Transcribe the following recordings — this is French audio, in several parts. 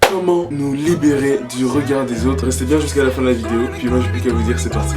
Comment nous libérer du regard des autres? Restez bien jusqu'à la fin de la vidéo, puis moi j'ai plus qu'à vous dire, c'est parti.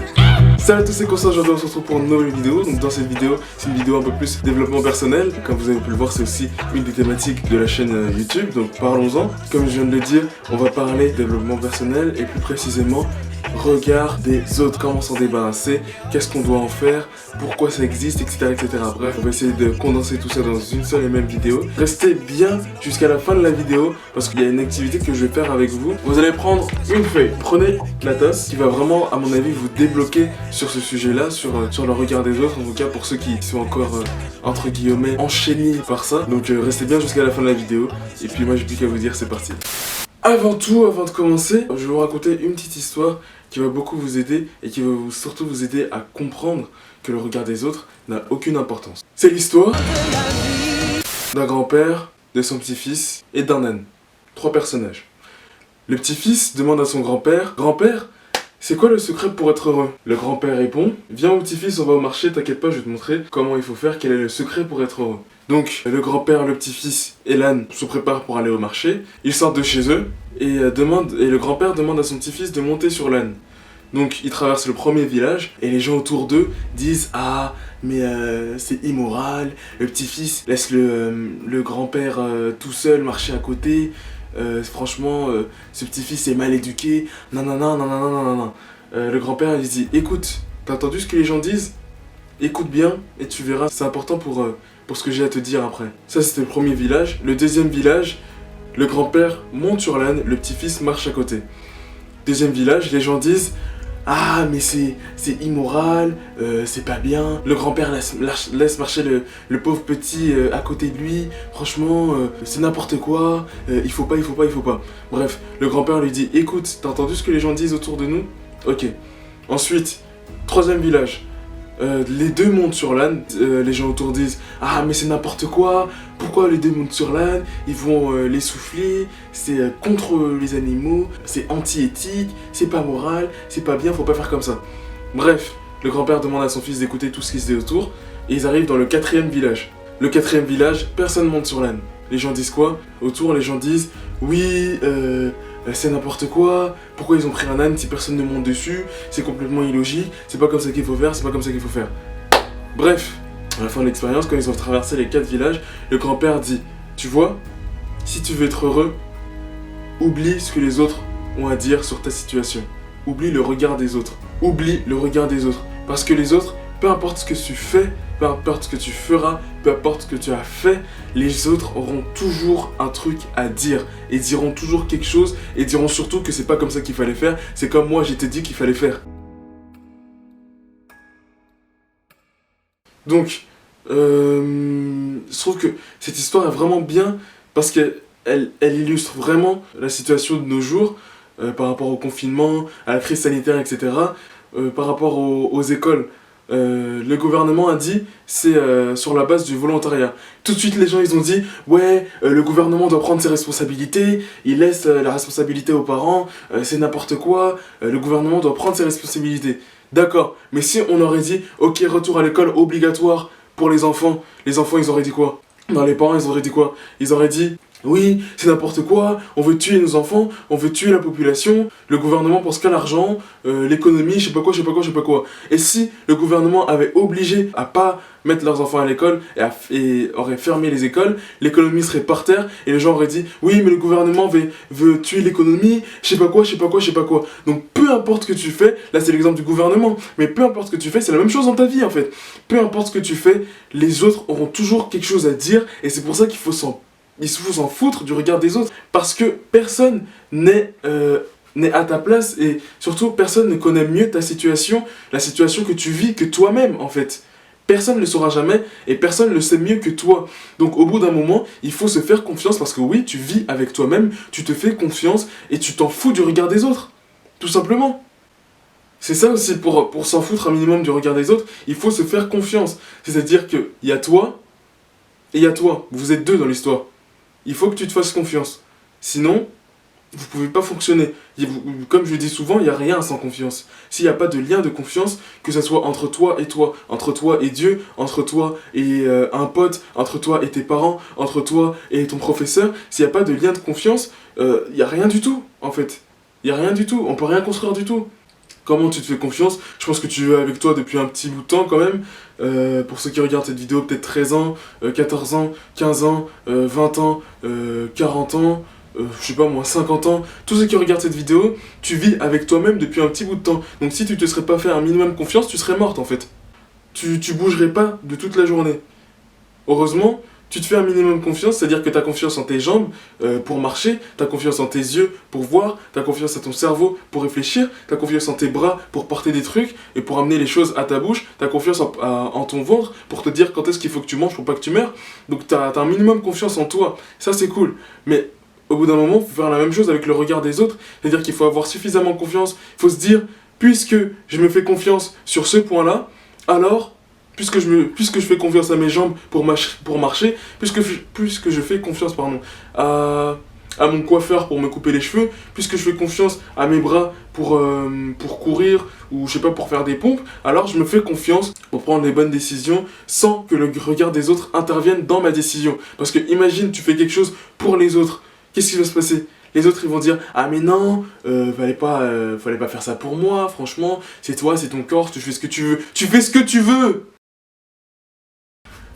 Salut à tous, c'est Constant, aujourd'hui on se retrouve pour une nouvelle vidéo. Donc dans cette vidéo, c'est une vidéo un peu plus développement personnel. Comme vous avez pu le voir, c'est aussi une des thématiques de la chaîne YouTube, donc parlons-en. Comme je viens de le dire, on va parler développement personnel et plus précisément regard des autres, comment s'en débarrasser, qu'est-ce qu'on doit en faire, pourquoi ça existe, etc., etc. Bref, on va essayer de condenser tout ça dans une seule et même vidéo. Restez bien jusqu'à la fin de la vidéo parce qu'il y a une activité que je vais faire avec vous. Vous allez prendre une feuille, prenez la tasse qui va vraiment, à mon avis, vous débloquer sur ce sujet-là, sur le regard des autres, en tout cas pour ceux qui sont encore, entre guillemets, enchaînés par ça. Donc restez bien jusqu'à la fin de la vidéo et puis moi j'ai plus qu'à vous dire, c'est parti. Avant tout, avant de commencer, je vais vous raconter une petite histoire qui va beaucoup vous aider et qui va surtout vous aider à comprendre que le regard des autres n'a aucune importance. C'est l'histoire d'un grand-père, de son petit-fils et d'un âne. 3 personnages. Le petit-fils demande à son grand-père: Grand-père, c'est quoi le secret pour être heureux? Le grand-père répond: Viens mon petit-fils, on va au marché, t'inquiète pas, je vais te montrer comment il faut faire, quel est le secret pour être heureux. Donc le grand-père, le petit-fils et l'âne se préparent pour aller au marché. Ils sortent de chez eux et le grand-père demande à son petit-fils de monter sur l'âne. Donc ils traversent le premier village et les gens autour d'eux disent: Ah mais c'est immoral, le petit-fils laisse le grand-père tout seul marcher à côté. Franchement, ce petit-fils est mal éduqué, nanana. Le grand-père il dit: Écoute, t'as entendu ce que les gens disent? Écoute bien et tu verras, c'est important pour ce que j'ai à te dire après. Ça c'était le premier village. Le deuxième village, le grand-père monte sur l'âne, le petit-fils marche à côté. Deuxième village, les gens disent: Ah mais c'est immoral, c'est pas bien. Le grand-père laisse marcher le pauvre petit à côté de lui. Franchement, c'est n'importe quoi, il faut pas. Bref, le grand-père lui dit: Écoute, t'as entendu ce que les gens disent autour de nous? Ok. Ensuite, troisième village. Les deux montent sur l'âne, les gens autour disent: Ah mais c'est n'importe quoi, pourquoi les deux montent sur l'âne? Ils vont les souffler, c'est contre les animaux, c'est anti-éthique, c'est pas moral, c'est pas bien, faut pas faire comme ça. Bref, le grand-père demande à son fils d'écouter tout ce qui se dit autour, et ils arrivent dans le quatrième village. Le quatrième village, personne monte sur l'âne. Les gens disent quoi? Autour, les gens disent: Oui, c'est n'importe quoi, pourquoi ils ont pris un âne si personne ne monte dessus, c'est complètement illogique, c'est pas comme ça qu'il faut faire, c'est pas comme ça qu'il faut faire. Bref, à la fin de l'expérience, quand ils ont traversé les 4 villages, le grand-père dit: Tu vois, si tu veux être heureux, oublie ce que les autres ont à dire sur ta situation. Oublie le regard des autres. Oublie le regard des autres. Parce que les autres, peu importe ce que tu fais, peu importe ce que tu feras, peu importe ce que tu as fait, les autres auront toujours un truc à dire. Et diront toujours quelque chose, et diront surtout que c'est pas comme ça qu'il fallait faire, c'est comme moi j'ai dit qu'il fallait faire. Donc, je trouve que cette histoire est vraiment bien parce qu'elle illustre vraiment la situation de nos jours par rapport au confinement, à la crise sanitaire, etc. Par rapport aux écoles. Le gouvernement a dit c'est sur la base du volontariat. Tout de suite les gens ils ont dit: ouais, le gouvernement doit prendre ses responsabilités, il laisse la responsabilité aux parents, c'est n'importe quoi, le gouvernement doit prendre ses responsabilités. D'accord, mais si on aurait dit: ok, retour à l'école obligatoire pour les enfants ils auraient dit quoi? Non, les parents ils auraient dit quoi? Ils auraient dit: oui, c'est n'importe quoi, on veut tuer nos enfants, on veut tuer la population, le gouvernement pense qu'à l'argent, l'économie, je sais pas quoi. Et si le gouvernement avait obligé à pas mettre leurs enfants à l'école et aurait fermé les écoles, l'économie serait par terre et les gens auraient dit: oui mais le gouvernement veut tuer l'économie, je sais pas quoi. Donc peu importe ce que tu fais, là c'est l'exemple du gouvernement, mais peu importe ce que tu fais, c'est la même chose dans ta vie en fait. Peu importe ce que tu fais, les autres auront toujours quelque chose à dire et c'est pour ça qu'il faut s'en foutre du regard des autres. Parce que personne n'est à ta place et surtout personne ne connaît mieux ta situation, la situation que tu vis que toi-même en fait. Personne ne le saura jamais et personne ne le sait mieux que toi. Donc au bout d'un moment, il faut se faire confiance parce que oui, tu vis avec toi-même, tu te fais confiance et tu t'en fous du regard des autres. Tout simplement. C'est ça aussi, pour s'en foutre un minimum du regard des autres, il faut se faire confiance. C'est-à-dire qu'il y a toi et il y a toi. Vous êtes deux dans l'histoire. Il faut que tu te fasses confiance. Sinon, vous pouvez pas fonctionner. Comme je le dis souvent, il n'y a rien sans confiance. S'il n'y a pas de lien de confiance, que ce soit entre toi et toi, entre toi et Dieu, entre toi et un pote, entre toi et tes parents, entre toi et ton professeur, s'il n'y a pas de lien de confiance, il n'y a rien du tout, en fait. Il n'y a rien du tout, on peut rien construire du tout. Comment tu te fais confiance? Je pense que tu es avec toi depuis un petit bout de temps quand même. Pour ceux qui regardent cette vidéo, peut-être 13 ans, 14 ans, 15 ans, 20 ans, 40 ans, je sais pas moi, 50 ans. Tous ceux qui regardent cette vidéo, tu vis avec toi-même depuis un petit bout de temps. Donc si tu te serais pas fait un minimum confiance, tu serais morte en fait. Tu bougerais pas de toute la journée. Heureusement, tu te fais un minimum confiance, c'est-à-dire que tu as confiance en tes jambes pour marcher, tu as confiance en tes yeux pour voir, tu as confiance en ton cerveau pour réfléchir, tu as confiance en tes bras pour porter des trucs et pour amener les choses à ta bouche, tu as confiance en ton ventre pour te dire quand est-ce qu'il faut que tu manges pour pas que tu meurs. Donc tu as un minimum confiance en toi, ça c'est cool. Mais au bout d'un moment, il faut faire la même chose avec le regard des autres, c'est-à-dire qu'il faut avoir suffisamment confiance, il faut se dire, puisque je me fais confiance sur ce point-là, alors puisque je fais confiance à mes jambes pour marcher, puisque je fais confiance à mon coiffeur pour me couper les cheveux, puisque je fais confiance à mes bras pour courir ou je sais pas pour faire des pompes, alors je me fais confiance pour prendre les bonnes décisions sans que le regard des autres intervienne dans ma décision. Parce que imagine tu fais quelque chose pour les autres, qu'est-ce qui va se passer? Les autres ils vont dire ah mais non, fallait pas faire ça pour moi, franchement, c'est toi, c'est ton corps, tu fais ce que tu veux. Tu fais ce que tu veux!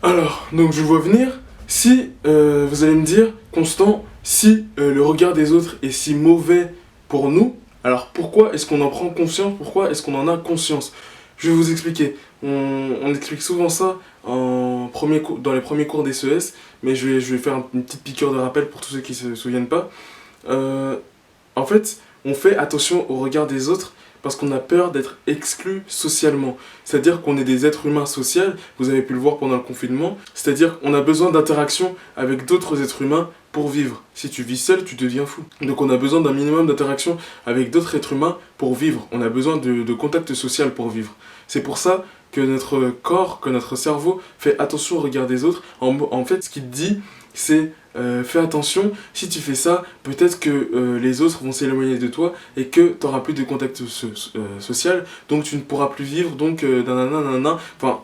Alors, donc je vois venir, si vous allez me dire, Constant, si le regard des autres est si mauvais pour nous, alors pourquoi est-ce qu'on en prend conscience? Pourquoi est-ce qu'on en a conscience? Je vais vous expliquer. On explique souvent ça dans les premiers cours des CES, mais je vais faire une petite piqûre de rappel pour tous ceux qui ne se souviennent pas. En fait, on fait attention au regard des autres parce qu'on a peur d'être exclu socialement. C'est-à-dire qu'on est des êtres humains sociaux, vous avez pu le voir pendant le confinement, c'est-à-dire qu'on a besoin d'interaction avec d'autres êtres humains pour vivre. Si tu vis seul, tu deviens fou. Donc on a besoin d'un minimum d'interaction avec d'autres êtres humains pour vivre. On a besoin de contact social pour vivre. C'est pour ça que notre corps, que notre cerveau fait attention au regard des autres. En fait, ce qu'il dit, c'est fais attention, si tu fais ça, peut-être que les autres vont s'éloigner de toi et que tu n'auras plus de contact social, donc tu ne pourras plus vivre, donc nanana, enfin,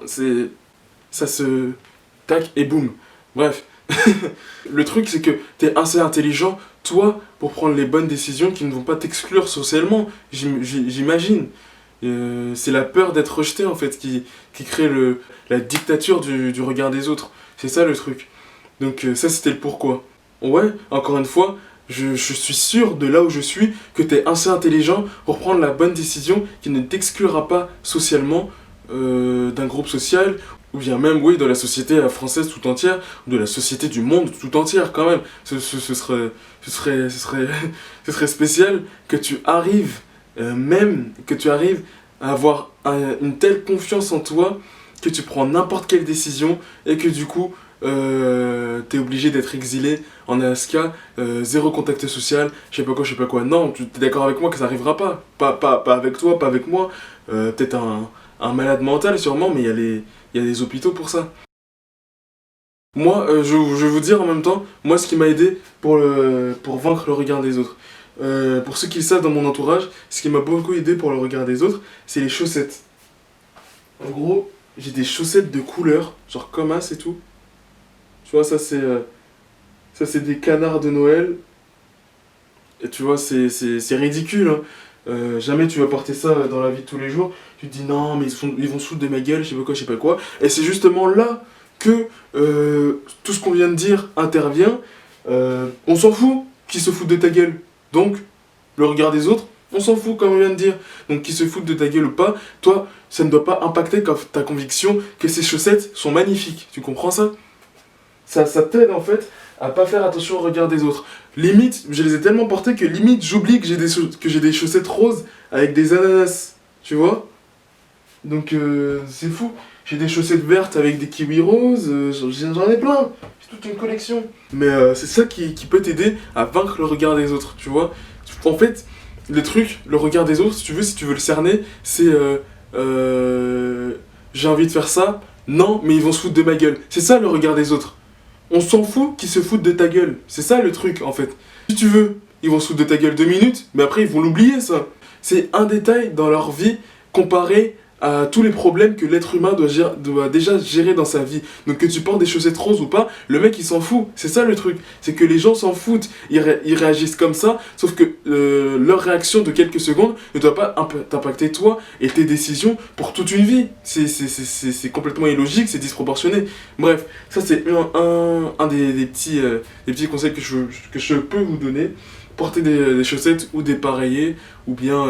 ça se tac et boum. Bref, le truc c'est que tu es assez intelligent, toi, pour prendre les bonnes décisions qui ne vont pas t'exclure socialement, j'imagine. C'est la peur d'être rejeté en fait qui crée la dictature du regard des autres, c'est ça le truc. Donc ça c'était le pourquoi. Ouais, encore une fois, je suis sûr de là où je suis que tu es assez intelligent pour prendre la bonne décision qui ne t'exclura pas socialement d'un groupe social ou bien même oui de la société française tout entière ou de la société du monde tout entière quand même. Ce serait spécial que tu arrives à avoir une telle confiance en toi que tu prends n'importe quelle décision et que du coup t'es obligé d'être exilé en Alaska, zéro contact social, je sais pas quoi. Non, tu es d'accord avec moi que ça arrivera pas. Pas avec toi, pas avec moi. Peut-être un malade mental sûrement, mais il y a des hôpitaux pour ça. Moi, je vais vous dire en même temps, moi ce qui m'a aidé pour vaincre le regard des autres. Pour ceux qui le savent dans mon entourage, ce qui m'a beaucoup aidé pour le regard des autres, c'est les chaussettes. En gros, j'ai des chaussettes de couleur, genre comme as et tout. Tu vois, ça c'est des canards de Noël. Et tu vois, c'est ridicule. Hein. Jamais tu vas porter ça dans la vie de tous les jours. Tu te dis non, mais ils vont se foutre de ma gueule, je sais pas quoi. Et c'est justement là que tout ce qu'on vient de dire intervient. On s'en fout qu'ils se foutent de ta gueule. Donc, le regard des autres, on s'en fout comme on vient de dire. Donc qu'ils se foutent de ta gueule ou pas, toi, ça ne doit pas impacter ta conviction que ces chaussettes sont magnifiques. Tu comprends ça? Ça t'aide en fait à pas faire attention au regard des autres. Limite, je les ai tellement portées que limite j'oublie que j'ai des chaussettes roses avec des ananas. Tu vois? Donc c'est fou. J'ai des chaussettes vertes avec des kiwis roses, j'en ai plein. J'ai toute une collection. Mais c'est ça qui peut t'aider à vaincre le regard des autres, tu vois? En fait, le regard des autres, si tu veux le cerner, c'est j'ai envie de faire ça, non, mais ils vont se foutre de ma gueule. C'est ça le regard des autres. On s'en fout qu'ils se foutent de ta gueule. C'est ça le truc en fait. Si tu veux ils vont se foutre de ta gueule 2 minutes, mais après ils vont l'oublier ça. C'est un détail dans leur vie comparé à tous les problèmes que l'être humain doit déjà gérer dans sa vie. Donc que tu portes des chaussettes roses ou pas, le mec il s'en fout. C'est ça le truc. C'est que les gens s'en foutent. Ils réagissent comme ça, sauf que leur réaction de quelques secondes ne doit pas t'impacter toi et tes décisions pour toute une vie. C'est complètement illogique, c'est disproportionné. Bref, ça c'est un des petits conseils que je peux vous donner. Porter des chaussettes ou des pareillées, ou bien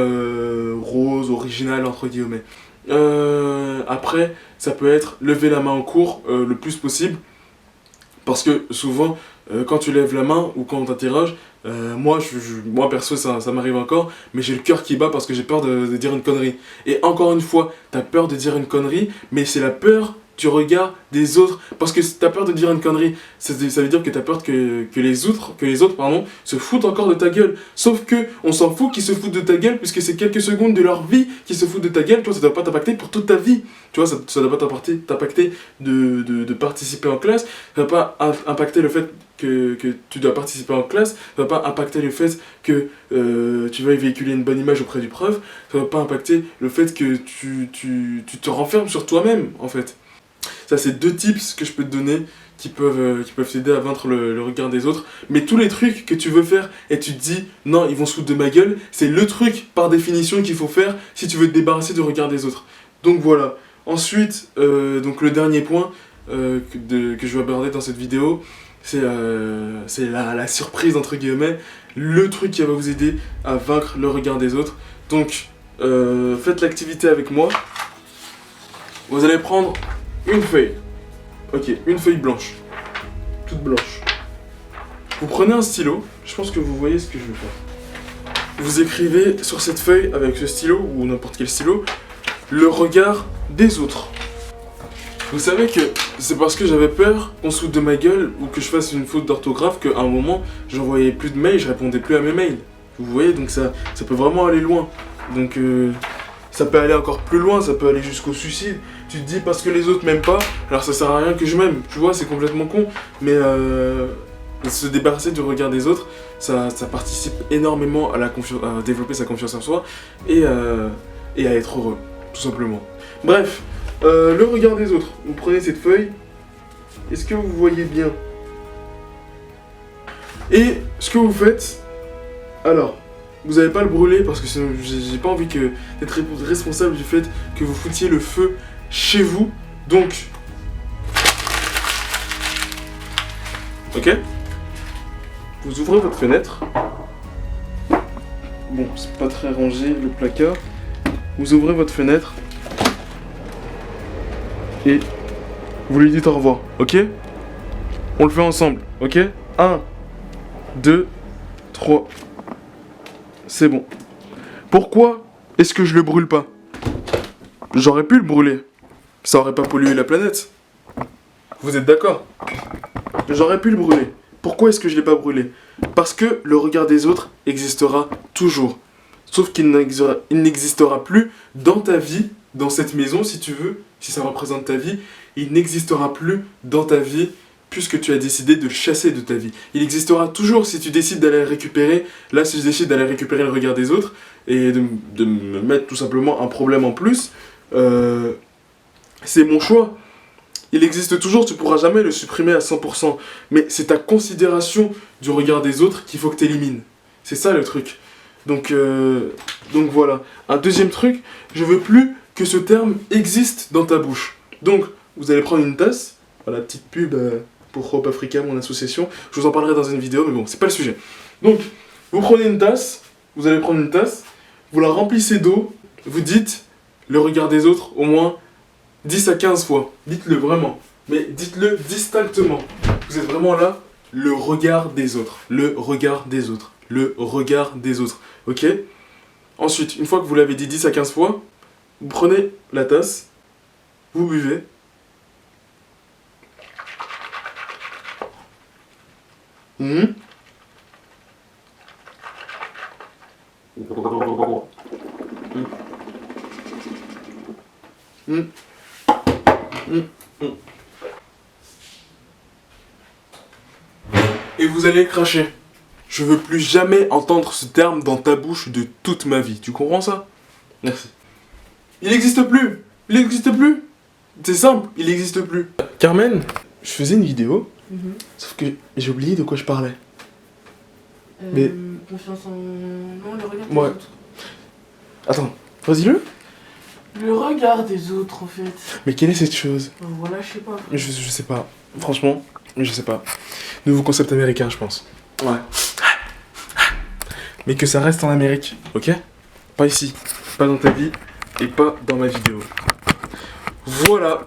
rose, original entre guillemets. Après, ça peut être lever la main en cours le plus possible. Parce que souvent, quand tu lèves la main ou quand on t'interroge, moi perso ça m'arrive encore, mais j'ai le cœur qui bat parce que j'ai peur de dire une connerie. Et encore une fois, t'as peur de dire une connerie, mais c'est la peur du regard des autres. Parce que t'as peur de dire une connerie, ça veut dire que t'as peur que les autres se foutent encore de ta gueule. Sauf que on s'en fout qu'ils se foutent de ta gueule, puisque c'est quelques secondes de leur vie qui se foutent de ta gueule. Tu vois, ça doit pas t'impacter pour toute ta vie. Tu vois, ça doit pas t'impacter de participer en classe. Ça doit pas impacter le fait que tu dois participer en classe. Ça va pas impacter le fait que tu vas véhiculer une bonne image auprès du prof. Ça va pas impacter le fait que tu te renfermes sur toi-même, en fait. Ça, c'est 2 tips que je peux te donner qui peuvent t'aider à vaincre le regard des autres. Mais tous les trucs que tu veux faire et tu te dis non, ils vont se foutre de ma gueule, c'est le truc par définition qu'il faut faire si tu veux te débarrasser du regard des autres. Donc voilà. Ensuite, donc le dernier point que je vais aborder dans cette vidéo, c'est la surprise entre guillemets, le truc qui va vous aider à vaincre le regard des autres. Donc faites l'activité avec moi. Vous allez prendre une feuille. Ok, une feuille blanche. Toute blanche. Vous prenez un stylo. Je pense que vous voyez ce que je vais faire. Vous écrivez sur cette feuille avec ce stylo, ou n'importe quel stylo, le regard des autres. Vous savez que c'est parce que j'avais peur qu'on se foute de ma gueule ou que je fasse une faute d'orthographe qu'à un moment, j'envoyais plus de mails, je répondais plus à mes mails. Vous voyez, donc ça peut vraiment aller loin. Donc ça peut aller encore plus loin, ça peut aller jusqu'au suicide. Tu te dis parce que les autres m'aiment pas, alors ça sert à rien que je m'aime. Tu vois, c'est complètement con. Mais se débarrasser du regard des autres, ça participe énormément à développer sa confiance en soi et à être heureux, tout simplement. Bref, le regard des autres. Vous prenez cette feuille. Est-ce que vous voyez bien? Et ce que vous faites, alors, vous n'allez pas le brûler parce que j'ai pas envie d'être responsable du fait que vous foutiez le feu chez vous. Donc, ok, vous ouvrez votre fenêtre. Bon, c'est pas très rangé le placard. Vous ouvrez votre fenêtre et vous lui dites au revoir, ok? On le fait ensemble, ok? 1, 2, 3. C'est bon. Pourquoi est-ce que je le brûle pas? J'aurais pu le brûler. Ça aurait pas pollué la planète. Vous êtes d'accord? J'aurais pu le brûler. Pourquoi est-ce que je l'ai pas brûlé? Parce que le regard des autres existera toujours. Sauf qu'il n'existera plus dans ta vie, dans cette maison si tu veux, si ça représente ta vie, il n'existera plus dans ta vie puisque tu as décidé de le chasser de ta vie. Il existera toujours si tu décides d'aller le récupérer. Là, si je décide d'aller récupérer le regard des autres et de me mettre tout simplement un problème en plus, c'est mon choix. Il existe toujours, tu ne pourras jamais le supprimer à 100%. Mais c'est ta considération du regard des autres qu'il faut que tu élimines. C'est ça le truc. Donc voilà. Un deuxième truc, je veux plus que ce terme existe dans ta bouche. Donc, vous allez prendre une tasse. Voilà, petite pub pour Hope Africa, mon association. Je vous en parlerai dans une vidéo, mais bon, c'est pas le sujet. Donc, vous prenez une tasse. Vous allez prendre une tasse. Vous la remplissez d'eau. Vous dites le regard des autres au moins 10 à 15 fois. Dites-le vraiment. Mais dites-le distinctement. Vous êtes vraiment là. Le regard des autres. Le regard des autres. Le regard des autres. Ok? Ensuite, une fois que vous l'avez dit 10 à 15 fois, vous prenez la tasse, vous buvez. Et vous allez cracher. Je veux plus jamais entendre ce terme dans ta bouche de toute ma vie. Tu comprends ça? Merci. Il n'existe plus. Il n'existe plus. C'est simple, il n'existe plus. Carmen, je faisais une vidéo, sauf que j'ai oublié de quoi je parlais. Mais... Confiance en... Non, le regard des Ouais. autres. Attends, vas-y-le. Le regard des autres, en fait. Mais quelle est cette chose? Voilà, je sais pas. Je sais pas. Franchement, je sais pas. Nouveau concept américain, je pense. Ouais. Mais que ça reste en Amérique, ok? Pas ici, pas dans ta vie et pas dans ma vidéo. Voilà.